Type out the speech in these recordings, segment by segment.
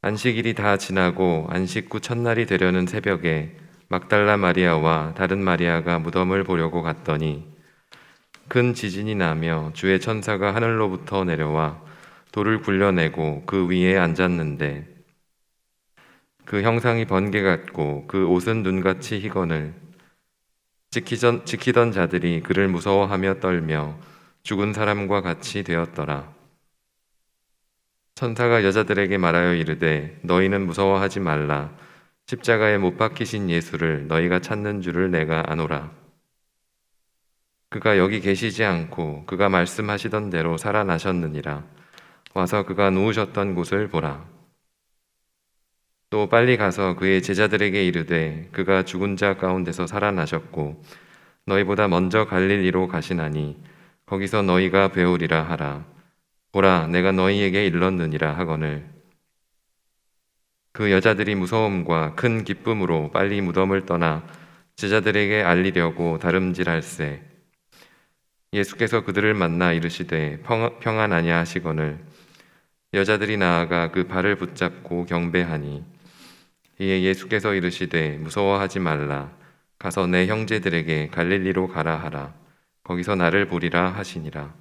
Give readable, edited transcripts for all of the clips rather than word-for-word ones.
안식일이 다 지나고 안식 후 첫날이 되려는 새벽에 막달라 마리아와 다른 마리아가 무덤을 보려고 갔더니 큰 지진이 나며 주의 천사가 하늘로부터 내려와 돌을 굴려내고 그 위에 앉았는데 그 형상이 번개 같고 그 옷은 눈같이 희거늘 지키던 자들이 그를 무서워하며 떨며 죽은 사람과 같이 되었더라. 천사가 여자들에게 말하여 이르되 너희는 무서워하지 말라. 십자가에 못 박히신 예수를 너희가 찾는 줄을 내가 아노라. 그가 여기 계시지 않고 그가 말씀하시던 대로 살아나셨느니라. 와서 그가 누우셨던 곳을 보라. 또 빨리 가서 그의 제자들에게 이르되 그가 죽은 자 가운데서 살아나셨고 너희보다 먼저 갈릴리로 가시나니 거기서 너희가 배우리라 하라. 보라, 내가 너희에게 일렀느니라 하거늘. 그 여자들이 무서움과 큰 기쁨으로 빨리 무덤을 떠나 제자들에게 알리려고 다름질할세. 예수께서 그들을 만나 이르시되 평안하냐 하시거늘. 여자들이 나아가 그 발을 붙잡고 경배하니 이에 예수께서 이르시되 무서워하지 말라. 가서 내 형제들에게 갈릴리로 가라 하라. 거기서 나를 보리라 하시니라.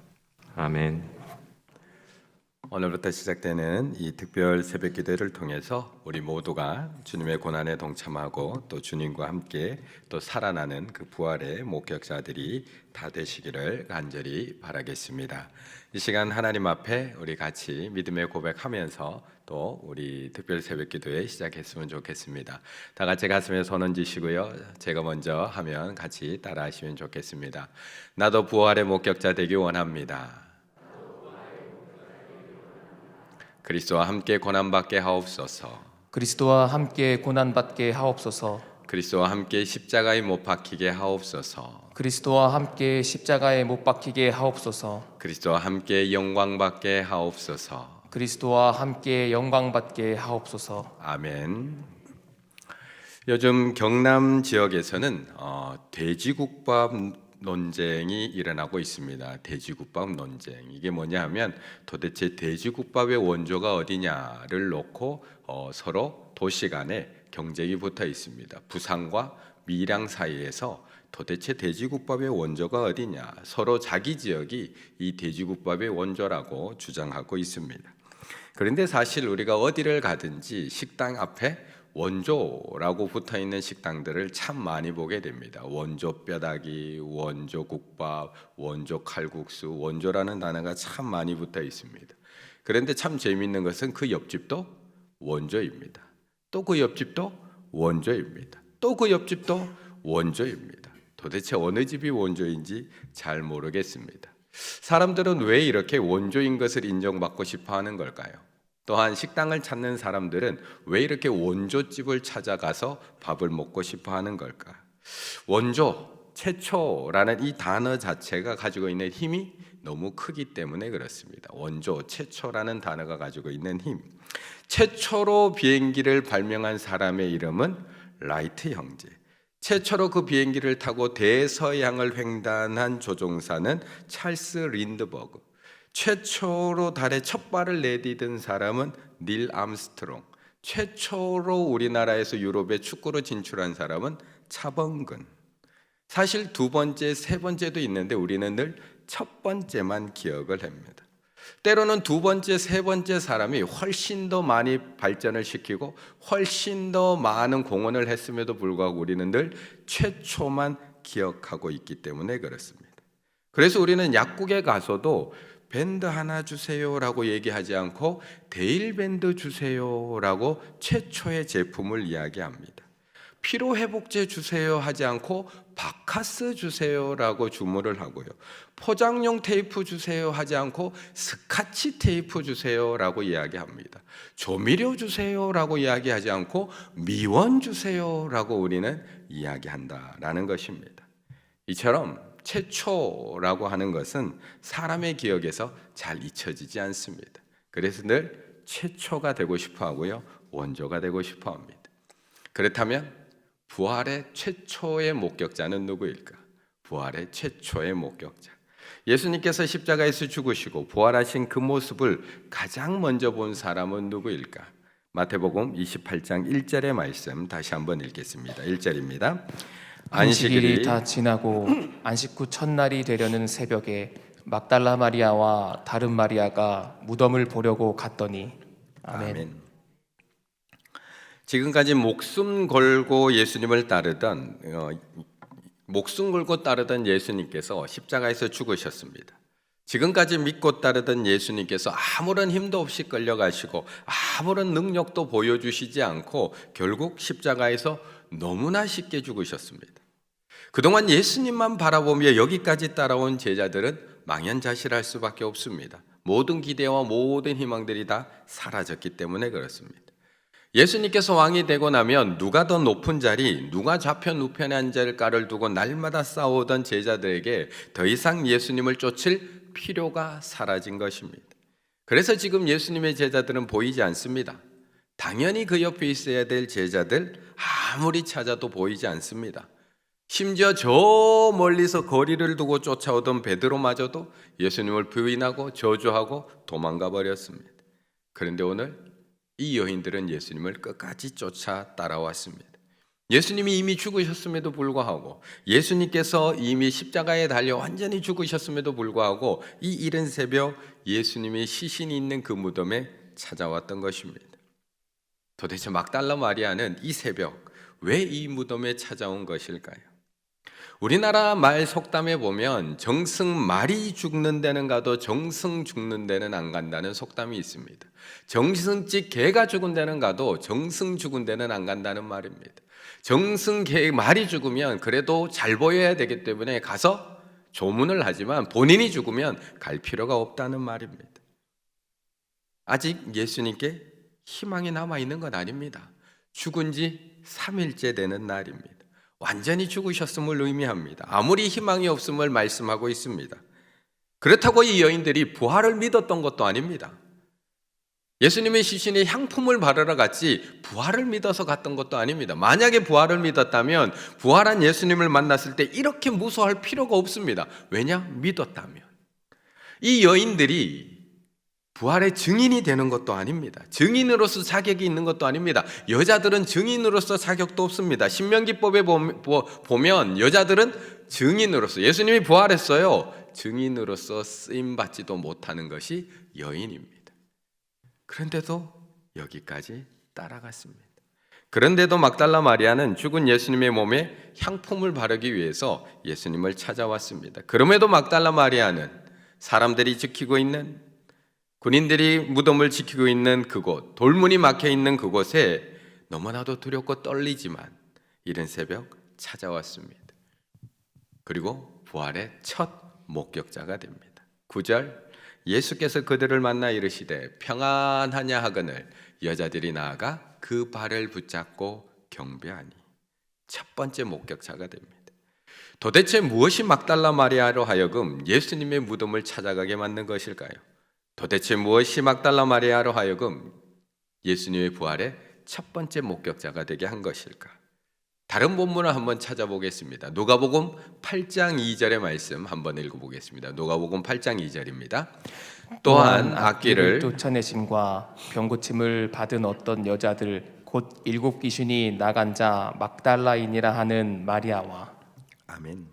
아멘. 오늘부터 시작되는 이 특별 새벽 기도를 통해서 우리 모두가 주님의 고난에 동참하고 또 주님과 함께 또 살아나는 그 부활의 목격자들이 다 되시기를 간절히 바라겠습니다. 이 시간 하나님 앞에 우리 같이 믿음의 고백하면서 또 우리 특별 새벽 기도에 시작했으면 좋겠습니다. 다 같이 가슴에 손 얹으시고요. 제가 먼저 하면 같이 따라하시면 좋겠습니다. 나도 부활의 목격자 되기 원합니다. 그리스도와 함께 고난받게 하옵소서. 그리스도와 함께 고난받게 하옵소서. 그리스도와 함께 십자가에 못 박히게 하옵소서. 그리스도와 함께 십자가에 못 박히게 하옵소서. 그리스도와 함께 영광받게 하옵소서. 그리스도와 함께 영광받게 하옵소서. 아멘. 요즘 경남 지역에서는 돼지국밥 논쟁이 일어나고 있습니다. 돼지국밥 논쟁. 이게 뭐냐 하면 도대체 돼지국밥의 원조가 어디냐를 놓고 서로 도시 간에 경쟁이 붙어 있습니다. 부산과 밀양 사이에서 도대체 돼지국밥의 원조가 어디냐, 서로 자기 지역이 이 돼지국밥의 원조라고 주장하고 있습니다. 그런데 사실 우리가 어디를 가든지 식당 앞에 원조라고 붙어있는 식당들을 참 많이 보게 됩니다. 원조 뼈다귀, 원조 국밥, 원조 칼국수, 원조라는 단어가 참 많이 붙어 있습니다. 그런데 참 재미있는 것은 그 옆집도 원조입니다. 또 그 옆집도 원조입니다. 또 그 옆집도 원조입니다. 도대체 어느 집이 원조인지 잘 모르겠습니다. 사람들은 왜 이렇게 원조인 것을 인정받고 싶어 하는 걸까요? 또한 식당을 찾는 사람들은 왜 이렇게 원조집을 찾아가서 밥을 먹고 싶어 하는 걸까? 원조, 최초라는 이 단어 자체가 가지고 있는 힘이 너무 크기 때문에 그렇습니다. 원조, 최초라는 단어가 가지고 있는 힘. 최초로 비행기를 발명한 사람의 이름은 라이트 형제. 최초로 그 비행기를 타고 대서양을 횡단한 조종사는 찰스 린드버그. 최초로 달에 첫 발을 내디딘 사람은 닐 암스트롱. 최초로 우리나라에서 유럽에 축구로 진출한 사람은 차범근. 사실 두 번째, 세 번째도 있는데 우리는 늘 첫 번째만 기억을 합니다. 때로는 두 번째, 세 번째 사람이 훨씬 더 많이 발전을 시키고 훨씬 더 많은 공헌을 했음에도 불구하고 우리는 늘 최초만 기억하고 있기 때문에 그렇습니다. 그래서 우리는 약국에 가서도 밴드 하나 주세요라고 얘기하지 않고 데일밴드 주세요라고 최초의 제품을 이야기합니다. 피로회복제 주세요 하지 않고 바카스 주세요라고 주문을 하고요. 포장용 테이프 주세요 하지 않고 스카치 테이프 주세요라고 이야기합니다. 조미료 주세요라고 이야기하지 않고 미원 주세요라고 우리는 이야기한다라는 것입니다. 이처럼 최초라고 하는 것은 사람의 기억에서 잘 잊혀지지 않습니다. 그래서 늘 최초가 되고 싶어 하고요. 원조가 되고 싶어 합니다. 그렇다면 부활의 최초의 목격자는 누구일까? 부활의 최초의 목격자. 예수님께서 십자가에서 죽으시고 부활하신 그 모습을 가장 먼저 본 사람은 누구일까? 마태복음 28장 1절의 말씀 다시 한번 읽겠습니다. 1절입니다. 안식일이 다 지나고 안식 후 첫날이 되려는 새벽에 막달라 마리아와 다른 마리아가 무덤을 보려고 갔더니 아멘. 지금까지 목숨 걸고 예수님을 따르던 예수님께서 십자가에서 죽으셨습니다. 지금까지 믿고 따르던 예수님께서 아무런 힘도 없이 끌려가시고 아무런 능력도 보여주시지 않고 결국 십자가에서 너무나 쉽게 죽으셨습니다. 그동안 예수님만 바라보며 여기까지 따라온 제자들은 망연자실할 수밖에 없습니다. 모든 기대와 모든 희망들이 다 사라졌기 때문에 그렇습니다. 예수님께서 왕이 되고 나면 누가 더 높은 자리, 누가 좌편 우편에 앉을까를 두고 날마다 싸우던 제자들에게 더 이상 예수님을 쫓을 필요가 사라진 것입니다. 그래서 지금 예수님의 제자들은 보이지 않습니다. 당연히 그 옆에 있어야 될 제자들 아무리 찾아도 보이지 않습니다. 심지어 저 멀리서 거리를 두고 쫓아오던 베드로마저도 예수님을 부인하고 저주하고 도망가 버렸습니다. 그런데 오늘 이 여인들은 예수님을 끝까지 쫓아 따라왔습니다. 예수님이 이미 죽으셨음에도 불구하고, 예수님께서 이미 십자가에 달려 완전히 죽으셨음에도 불구하고 이 이른 새벽 예수님이 시신이 있는 그 무덤에 찾아왔던 것입니다. 도대체 막달라 마리아는 이 새벽 왜 이 무덤에 찾아온 것일까요? 우리나라 말 속담에 보면 정승 말이 죽는 데는 가도 정승 죽는 데는 안 간다는 속담이 있습니다. 정승집 개가 죽은 데는 가도 정승 죽은 데는 안 간다는 말입니다. 정승 개 말이 죽으면 그래도 잘 보여야 되기 때문에 가서 조문을 하지만 본인이 죽으면 갈 필요가 없다는 말입니다. 아직 예수님께 희망이 남아있는 건 아닙니다. 죽은 지 3일째 되는 날입니다. 완전히 죽으셨음을 의미합니다. 아무리 희망이 없음을 말씀하고 있습니다. 그렇다고 이 여인들이 부활을 믿었던 것도 아닙니다. 예수님의 시신에 향품을 바르러 갔지 부활을 믿어서 갔던 것도 아닙니다. 만약에 부활을 믿었다면 부활한 예수님을 만났을 때 이렇게 무서워할 필요가 없습니다. 왜냐? 믿었다면. 이 여인들이 부활의 증인이 되는 것도 아닙니다. 증인으로서 자격이 있는 것도 아닙니다. 여자들은 증인으로서 자격도 없습니다. 신명기법에 보면 여자들은 증인으로서, 예수님이 부활했어요, 증인으로서 쓰임받지도 못하는 것이 여인입니다. 그런데도 여기까지 따라갔습니다. 그런데도 막달라 마리아는 죽은 예수님의 몸에 향품을 바르기 위해서 예수님을 찾아왔습니다. 그럼에도 막달라 마리아는 사람들이 지키고 있는, 군인들이 무덤을 지키고 있는 그곳, 돌문이 막혀 있는 그곳에 너무나도 두렵고 떨리지만 이른 새벽 찾아왔습니다. 그리고 부활의 첫 목격자가 됩니다. 9절, 예수께서 그들을 만나 이르시되 평안하냐 하거늘 여자들이 나아가 그 발을 붙잡고 경배하니. 첫 번째 목격자가 됩니다. 도대체 무엇이 막달라 마리아로 하여금 예수님의 무덤을 찾아가게 만든 것일까요? 도대체 무엇이 막달라 마리아로 하여금 예수님의 부활의 첫 번째 목격자가 되게 한 것일까? 다른 본문을 한번 찾아보겠습니다. 누가복음 8장 2절의 말씀 한번 읽어보겠습니다. 누가복음 8장 2절입니다. 또한 악귀를 쫓아내심과 병고침을 받은 어떤 여자들 곧 7 귀신이 나간 자 막달라인이라 하는 마리아와. 아멘.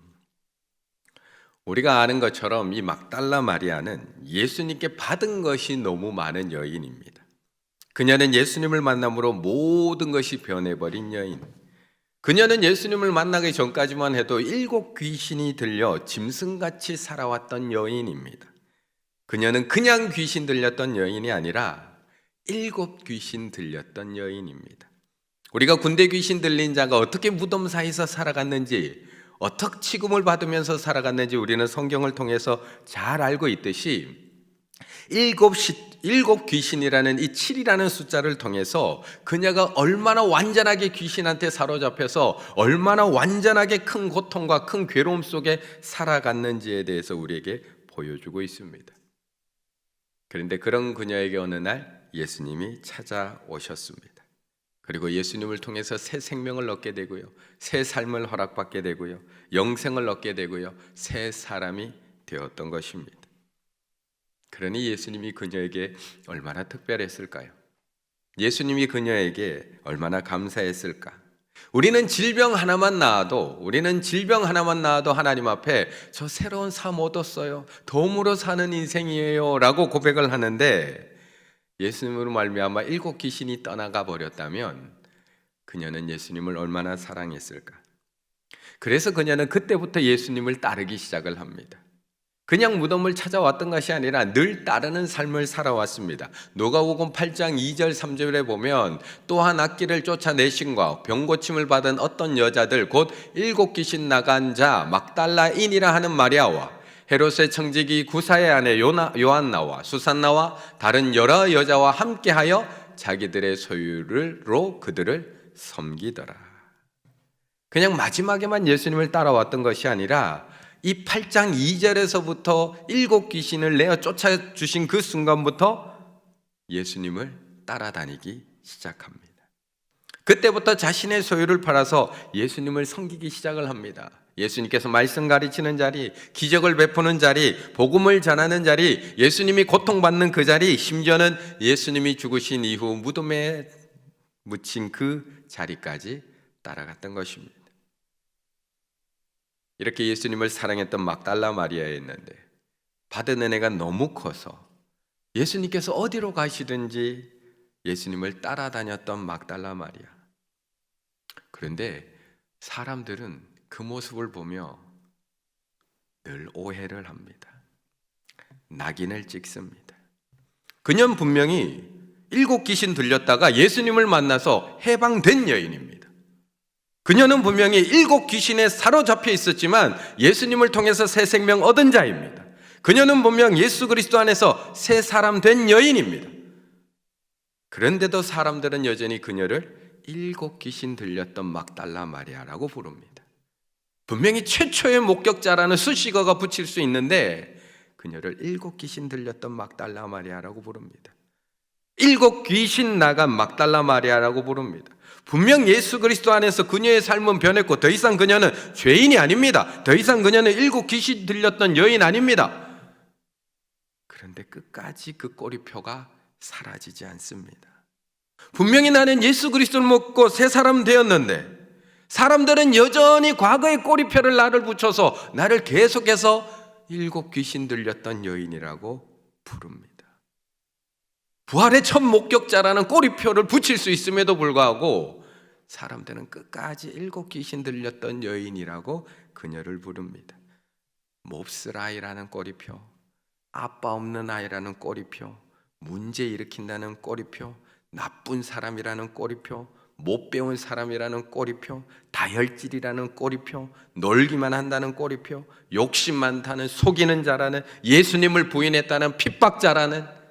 우리가 아는 것처럼 이 막달라 마리아는 예수님께 받은 것이 너무 많은 여인입니다. 그녀는 예수님을 만남으로 모든 것이 변해버린 여인. 그녀는 예수님을 만나기 전까지만 해도 7 귀신이 들려 짐승같이 살아왔던 여인입니다. 그녀는 그냥 귀신 들렸던 여인이 아니라 7 귀신 들렸던 여인입니다. 우리가 군대 귀신 들린 자가 어떻게 무덤 사이에서 살아갔는지, 어떻게 취급을 받으면서 살아갔는지 우리는 성경을 통해서 잘 알고 있듯이 7 귀신이라는 이 7이라는 숫자를 통해서 그녀가 얼마나 완전하게 귀신한테 사로잡혀서 얼마나 완전하게 큰 고통과 큰 괴로움 속에 살아갔는지에 대해서 우리에게 보여주고 있습니다. 그런데 그런 그녀에게 어느 날 예수님이 찾아오셨습니다. 그리고 예수님을 통해서 새 생명을 얻게 되고요, 새 삶을 허락받게 되고요, 영생을 얻게 되고요, 새 사람이 되었던 것입니다. 그러니 예수님이 그녀에게 얼마나 특별했을까요? 예수님이 그녀에게 얼마나 감사했을까? 우리는 질병 하나만 나아도 하나님 앞에 저 새로운 삶 얻었어요. 덤으로 사는 인생이에요 라고 고백을 하는데, 예수님으로 말미암아 7 귀신이 떠나가 버렸다면 그녀는 예수님을 얼마나 사랑했을까? 그래서 그녀는 그때부터 예수님을 따르기 시작을 합니다. 그냥 무덤을 찾아왔던 것이 아니라 늘 따르는 삶을 살아왔습니다. 누가복음 8장 2절 3절에 보면 또한 악기를 쫓아내신과 병고침을 받은 어떤 여자들 곧 7 귀신 나간 자 막달라인이라 하는 마리아와 헤롯의 청지기 구사의 아내 요한나와 수산나와 다른 여러 여자와 함께하여 자기들의 소유로 그들을 섬기더라. 그냥 마지막에만 예수님을 따라왔던 것이 아니라 이 8장 2절에서부터 7 귀신을 내어 쫓아주신 그 순간부터 예수님을 따라다니기 시작합니다. 그때부터 자신의 소유를 팔아서 예수님을 섬기기 시작을 합니다. 예수님께서 말씀 가르치는 자리, 기적을 베푸는 자리, 복음을 전하는 자리, 예수님이 고통받는 그 자리, 심지어는 예수님이 죽으신 이후 무덤에 묻힌 그 자리까지 따라갔던 것입니다. 이렇게 예수님을 사랑했던 막달라 마리아였는데 받은 은혜가 너무 커서 예수님께서 어디로 가시든지 예수님을 따라다녔던 막달라 마리아. 그런데 사람들은 그 모습을 보며 늘 오해를 합니다. 낙인을 찍습니다. 그녀는 분명히 7 귀신 들렸다가 예수님을 만나서 해방된 여인입니다. 그녀는 분명히 7 귀신에 사로잡혀 있었지만 예수님을 통해서 새 생명 얻은 자입니다. 그녀는 분명 예수 그리스도 안에서 새 사람 된 여인입니다. 그런데도 사람들은 여전히 그녀를 7 귀신 들렸던 막달라 마리아라고 부릅니다. 분명히 최초의 목격자라는 수식어가 붙일 수 있는데 그녀를 7 귀신 들렸던 막달라 마리아라고 부릅니다. 7 귀신 나간 막달라 마리아라고 부릅니다. 분명 예수 그리스도 안에서 그녀의 삶은 변했고 더 이상 그녀는 죄인이 아닙니다. 더 이상 그녀는 7 귀신 들렸던 여인 아닙니다. 그런데 끝까지 그 꼬리표가 사라지지 않습니다. 분명히 나는 예수 그리스도를 믿고 새 사람 되었는데 사람들은 여전히 과거의 꼬리표를 나를 붙여서 나를 계속해서 7 귀신 들렸던 여인이라고 부릅니다. 부활의 첫 목격자라는 꼬리표를 붙일 수 있음에도 불구하고 사람들은 끝까지 7 귀신 들렸던 여인이라고 그녀를 부릅니다. 몹쓸 아이라는 꼬리표, 아빠 없는 아이라는 꼬리표, 문제 일으킨다는 꼬리표, 나쁜 사람이라는 꼬리표, 못 배운 사람이라는 꼬리표, 다혈질이라는 꼬리표, 놀기만 한다는 꼬리표, 욕심 많다는, 속이는 자라는, 예수님을 부인했다는 핍박자라는.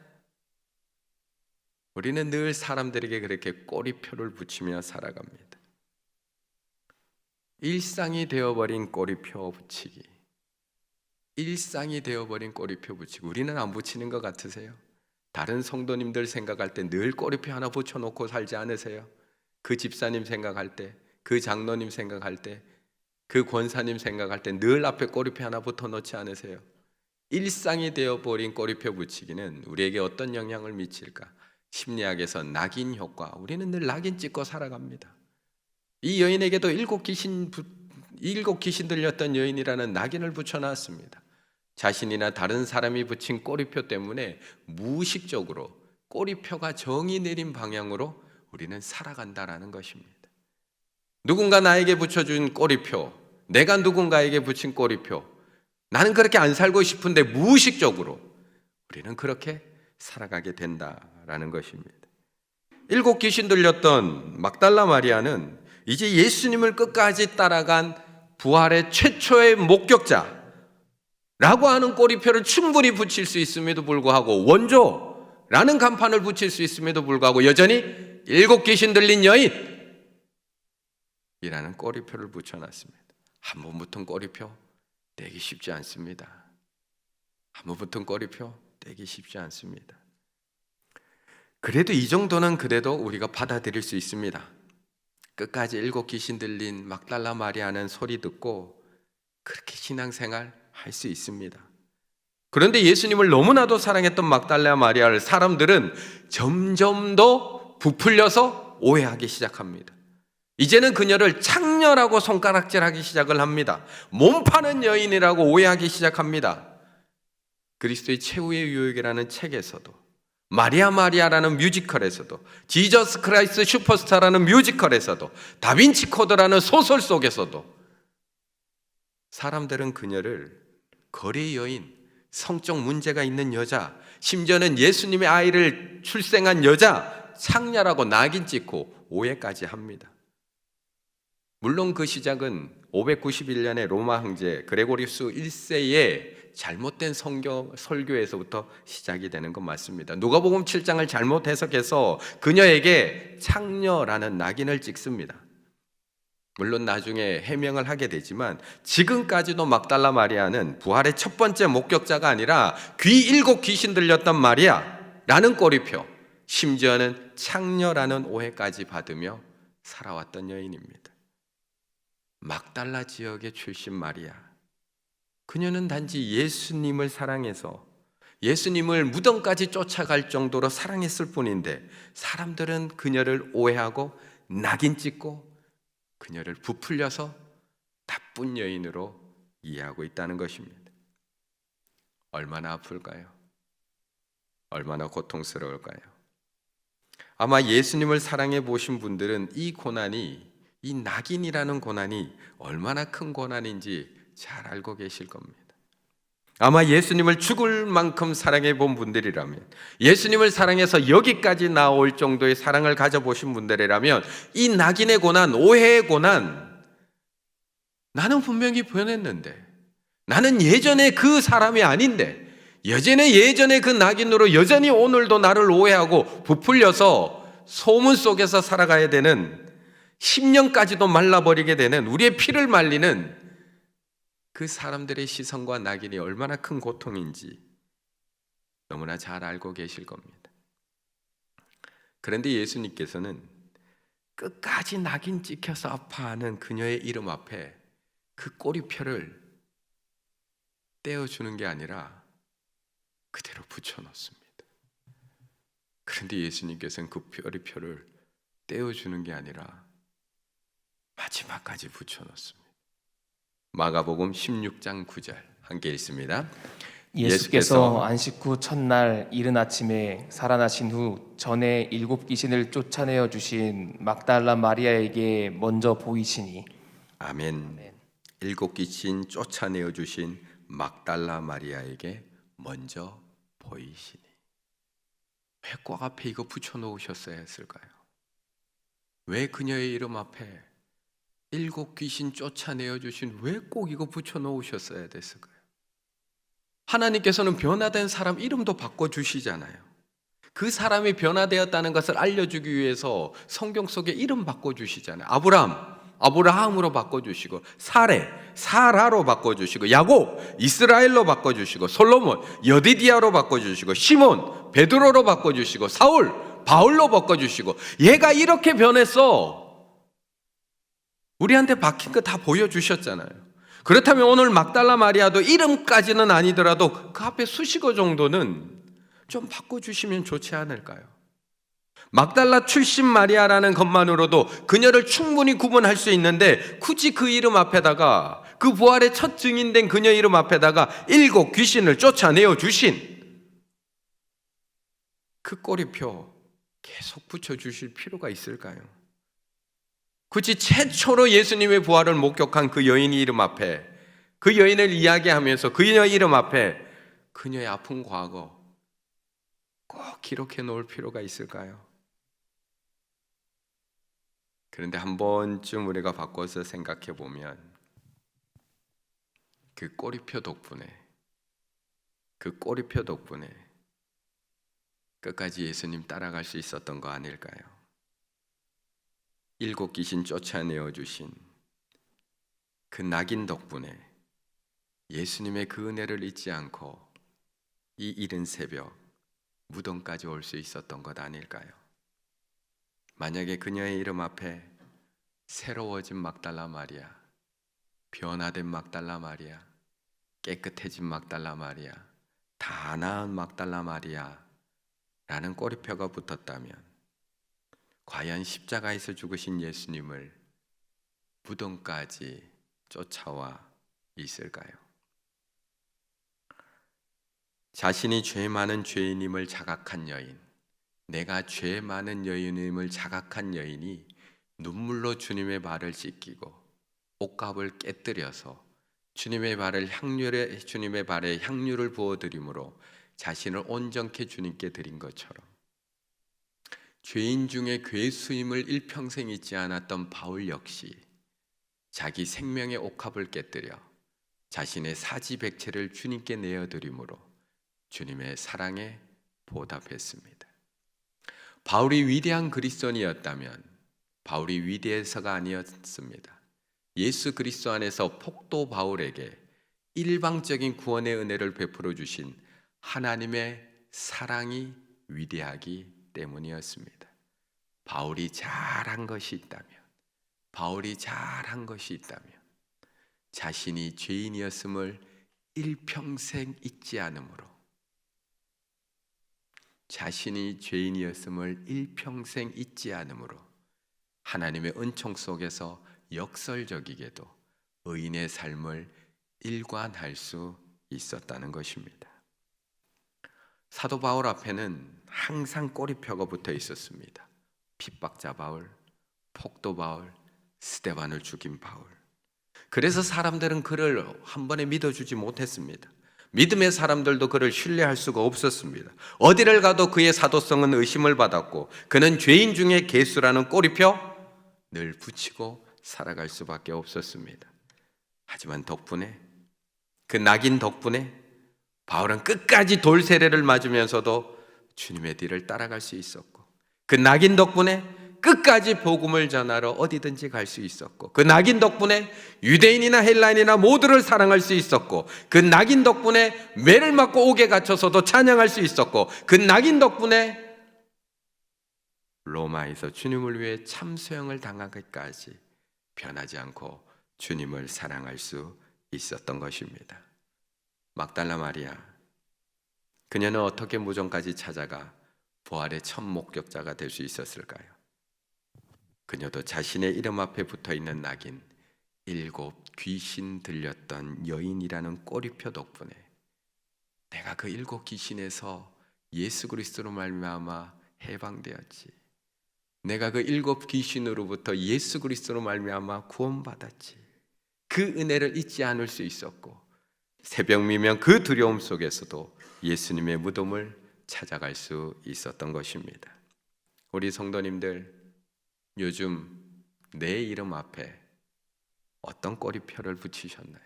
우리는 늘 사람들에게 그렇게 꼬리표를 붙이며 살아갑니다. 일상이 되어버린 꼬리표 붙이기. 일상이 되어버린 꼬리표 붙이기. 우리는 안 붙이는 것 같으세요? 다른 성도님들 생각할 때 늘 꼬리표 하나 붙여놓고 살지 않으세요? 그 집사님 생각할 때, 그 장로님 생각할 때, 그 권사님 생각할 때 늘 앞에 꼬리표 하나 붙여놓지 않으세요? 일상이 되어버린 꼬리표 붙이기는 우리에게 어떤 영향을 미칠까? 심리학에서 낙인 효과, 우리는 늘 낙인 찍고 살아갑니다. 이 여인에게도 7 귀신 들렸던 여인이라는 낙인을 붙여놨습니다. 자신이나 다른 사람이 붙인 꼬리표 때문에 무의식적으로 꼬리표가 정이 내린 방향으로 우리는 살아간다라는 것입니다. 누군가 나에게 붙여준 꼬리표, 내가 누군가에게 붙인 꼬리표, 나는 그렇게 안 살고 싶은데 무의식적으로 우리는 그렇게 살아가게 된다라는 것입니다. 7 귀신 들렸던 막달라 마리아는 이제 예수님을 끝까지 따라간 부활의 최초의 목격자라고 하는 꼬리표를 충분히 붙일 수 있음에도 불구하고, 원조라는 간판을 붙일 수 있음에도 불구하고 여전히 7 귀신 들린 여인이라는 꼬리표를 붙여놨습니다. 한 번 붙은 꼬리표 떼기 쉽지 않습니다. 한 번 붙은 꼬리표 떼기 쉽지 않습니다. 그래도 이 정도는 그래도 우리가 받아들일 수 있습니다. 끝까지 7 귀신 들린 막달라 마리아는 소리 듣고 그렇게 신앙생활 할 수 있습니다. 그런데 예수님을 너무나도 사랑했던 막달라 마리아를 사람들은 점점 더 부풀려서 오해하기 시작합니다. 이제는 그녀를 창녀라고 손가락질하기 시작을 합니다. 몸 파는 여인이라고 오해하기 시작합니다. 그리스도의 최후의 유혹이라는 책에서도, 마리아 마리아라는 뮤지컬에서도, 지저스 크라이스트 슈퍼스타라는 뮤지컬에서도, 다빈치 코드라는 소설 속에서도 사람들은 그녀를 거리 여인, 성적 문제가 있는 여자, 심지어는 예수님의 아이를 출생한 여자, 창녀라고 낙인 찍고 오해까지 합니다. 물론 그 시작은 591년에 로마 황제 그레고리우스 1세의 잘못된 설교에서부터 시작이 되는 건 맞습니다. 누가복음 7장을 잘못 해석해서 그녀에게 창녀라는 낙인을 찍습니다. 물론 나중에 해명을 하게 되지만 지금까지도 막달라 마리아는 부활의 첫 번째 목격자가 아니라 귀 7 귀신 들렸던 마리아라는 꼬리표, 심지어는 창녀라는 오해까지 받으며 살아왔던 여인입니다. 막달라 지역의 출신 마리아, 그녀는 단지 예수님을 사랑해서 예수님을 무덤까지 쫓아갈 정도로 사랑했을 뿐인데 사람들은 그녀를 오해하고 낙인 찍고 그녀를 부풀려서 나쁜 여인으로 이해하고 있다는 것입니다. 얼마나 아플까요? 얼마나 고통스러울까요? 아마 예수님을 사랑해 보신 분들은 이 고난이, 이 낙인이라는 고난이 얼마나 큰 고난인지 잘 알고 계실 겁니다. 아마 예수님을 죽을 만큼 사랑해 본 분들이라면, 예수님을 사랑해서 여기까지 나올 정도의 사랑을 가져보신 분들이라면 이 낙인의 고난, 오해의 고난, 나는 분명히 변했는데, 나는 예전에 그 사람이 아닌데, 예전에 그 낙인으로 여전히 오늘도 나를 오해하고 부풀려서 소문 속에서 살아가야 되는, 10년까지도 말라버리게 되는, 우리의 피를 말리는 그 사람들의 시선과 낙인이 얼마나 큰 고통인지 너무나 잘 알고 계실 겁니다. 그런데 예수님께서는 끝까지 낙인 찍혀서 아파하는 그녀의 이름 앞에 그 꼬리표를 떼어주는 게 아니라 그대로 붙여놓습니다. 그런데 예수님께서는 그 꼬리표를 떼어주는 게 아니라 마지막까지 붙여놓습니다. 마가복음 16장 9절 함께 읽습니다. 예수께서 안식 후 첫날 이른 아침에 살아나신 후 전에 7 귀신을 쫓아내어 주신 막달라 마리아에게 먼저 보이시니. 아멘. 7 귀신 쫓아내어 주신 막달라 마리아에게 먼저 보이시니. 왜 꼭 앞에 이거 붙여놓으셨어야 했을까요? 왜 그녀의 이름 앞에 7 귀신 쫓아내어 주신, 왜 꼭 이거 붙여놓으셨어야 됐을까요? 하나님께서는 변화된 사람 이름도 바꿔주시잖아요. 그 사람이 변화되었다는 것을 알려주기 위해서 성경 속에 이름 바꿔주시잖아요. 아브라함으로 바꿔주시고, 사라로 바꿔주시고, 야곱, 이스라엘로 바꿔주시고, 솔로몬, 여디디아로 바꿔주시고, 시몬, 베드로로 바꿔주시고, 사울, 바울로 바꿔주시고, 얘가 이렇게 변했어. 우리한테 박힌 거 다 보여주셨잖아요. 그렇다면 오늘 막달라 마리아도 이름까지는 아니더라도 그 앞에 수식어 정도는 좀 바꿔주시면 좋지 않을까요? 막달라 출신 마리아라는 것만으로도 그녀를 충분히 구분할 수 있는데 굳이 그 이름 앞에다가, 그 부활의 첫 증인된 그녀 이름 앞에다가 7 귀신을 쫓아내어 주신 그 꼬리표 계속 붙여주실 필요가 있을까요? 굳이 최초로 예수님의 부활을 목격한 그 여인 이름 앞에, 그 여인을 이야기하면서 그녀 이름 앞에 그녀의 아픈 과거 꼭 기록해 놓을 필요가 있을까요? 그런데 한 번쯤 우리가 바꿔서 생각해 보면 그 꼬리표 덕분에 끝까지 예수님 따라갈 수 있었던 거 아닐까요? 7 귀신 쫓아내어 주신 그 낙인 덕분에 예수님의 그 은혜를 잊지 않고 이 이른 새벽 무덤까지 올 수 있었던 것 아닐까요? 만약에 그녀의 이름 앞에 새로워진 막달라 마리아, 변화된 막달라 마리아, 깨끗해진 막달라 마리아, 다 나은 막달라 마리아 라는 꼬리표가 붙었다면 과연 십자가에서 죽으신 예수님을 무덤까지 쫓아와 있을까요? 자신이 죄 많은 죄인임을 자각한 여인, 내가 죄 많은 여인임을 자각한 여인이 눈물로 주님의 발을 씻기고 옷값을 깨뜨려서 주님의 발에 향유를 부어드림으로 자신을 온전케 주님께 드린 것처럼, 죄인 중에 괴수임을 일평생 잊지 않았던 바울 역시 자기 생명의 옥합을 깨뜨려 자신의 사지백체를 주님께 내어드림으로 주님의 사랑에 보답했습니다. 바울이 위대한 그리스도인이었다면 바울이 위대해서가 아니었습니다. 예수 그리스도 안에서 폭도 바울에게 일방적인 구원의 은혜를 베풀어 주신 하나님의 사랑이 위대하기 때문이었습니다. 바울이 잘한 것이 있다면 자신이 죄인이었음을 일평생 잊지 않으므로, 하나님의 은총 속에서 역설적이게도 의인의 삶을 일관할 수 있었다는 것입니다. 사도 바울 앞에는 항상 꼬리표가 붙어 있었습니다. 핍박자 바울, 폭도 바울, 스데반을 죽인 바울. 그래서 사람들은 그를 한 번에 믿어주지 못했습니다. 믿음의 사람들도 그를 신뢰할 수가 없었습니다. 어디를 가도 그의 사도성은 의심을 받았고 그는 죄인 중에 괴수라는 꼬리표 늘 붙이고 살아갈 수밖에 없었습니다. 하지만 그 낙인 덕분에 바울은 끝까지 돌 세례를 맞으면서도 주님의 뒤를 따라갈 수 있었고, 그 낙인 덕분에 끝까지 복음을 전하러 어디든지 갈 수 있었고, 그 낙인 덕분에 유대인이나 헬라인이나 모두를 사랑할 수 있었고, 그 낙인 덕분에 매를 맞고 옥에 갇혀서도 찬양할 수 있었고, 그 낙인 덕분에 로마에서 주님을 위해 참소형을 당하기까지 변하지 않고 주님을 사랑할 수 있었던 것입니다. 막달라 마리아, 그녀는 어떻게 무덤까지 찾아가 부활의 첫 목격자가 될 수 있었을까요? 그녀도 자신의 이름 앞에 붙어있는 낙인 7 귀신 들렸던 여인이라는 꼬리표 덕분에 내가 그 7 귀신에서 예수 그리스도로 말미암아 해방되었지, 내가 그 7 귀신으로부터 예수 그리스도로 말미암아 구원받았지, 그 은혜를 잊지 않을 수 있었고, 새벽미명 그 두려움 속에서도 예수님의 무덤을 찾아갈 수 있었던 것입니다. 우리 성도님들, 요즘 내 이름 앞에 어떤 꼬리표를 붙이셨나요?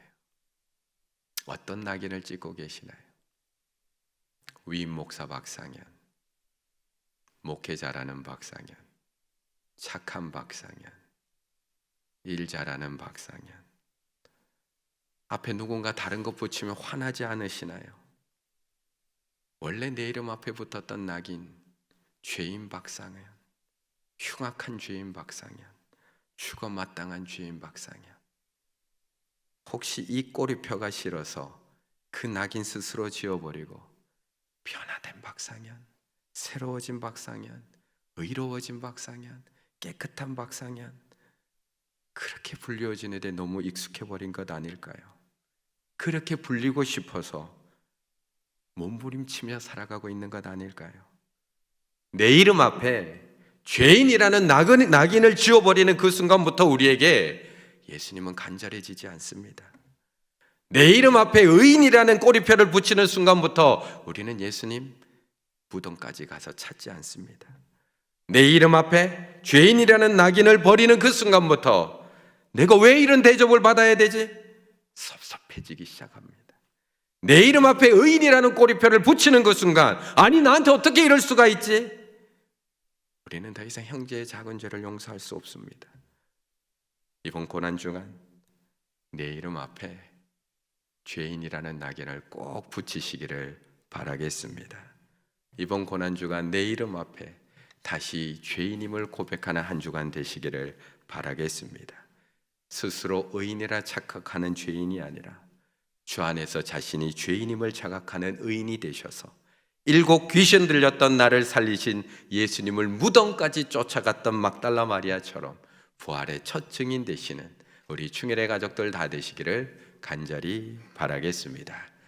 어떤 낙인을 찍고 계시나요? 위임 목사 박상현, 목회자라는 박상현, 착한 박상현, 일 잘하는 박상현, 앞에 누군가 다른 것 붙이면 화나지 않으시나요? 원래 내 이름 앞에 붙었던 낙인, 죄인 박상현, 흉악한 죄인 박상현, 죽어 마땅한 죄인 박상현, 혹시 이 꼬리표가 싫어서 그 낙인 스스로 지워버리고 변화된 박상현, 새로워진 박상현, 의로워진 박상현, 깨끗한 박상현, 그렇게 불리워지는 데 너무 익숙해버린 것 아닐까요? 그렇게 불리고 싶어서 몸부림치며 살아가고 있는 것 아닐까요? 내 이름 앞에 죄인이라는 낙인을 지워버리는 그 순간부터 우리에게 예수님은 간절해지지 않습니다. 내 이름 앞에 의인이라는 꼬리표를 붙이는 순간부터 우리는 예수님 무덤까지 가서 찾지 않습니다. 내 이름 앞에 죄인이라는 낙인을 버리는 그 순간부터 내가 왜 이런 대접을 받아야 되지? 섭섭해지기 시작합니다. 내 이름 앞에 의인이라는 꼬리표를 붙이는 그 순간, 아니 나한테 어떻게 이럴 수가 있지? 우리는 더 이상 형제의 작은 죄를 용서할 수 없습니다. 이번 고난주간 내 이름 앞에 죄인이라는 낙인을 꼭 붙이시기를 바라겠습니다. 이번 고난주간 내 이름 앞에 다시 죄인임을 고백하는 한 주간 되시기를 바라겠습니다. 스스로 의인이라 착각하는 죄인이 아니라 주 안에서 자신이 죄인임을 자각하는 의인이 되셔서 7 귀신 들렸던 나를 살리신 예수님을 무덤까지 쫓아갔던 막달라 마리아처럼 부활의 첫 증인 되시는 우리 충혈의 가족들 다 되시기를 간절히 바라겠습니다.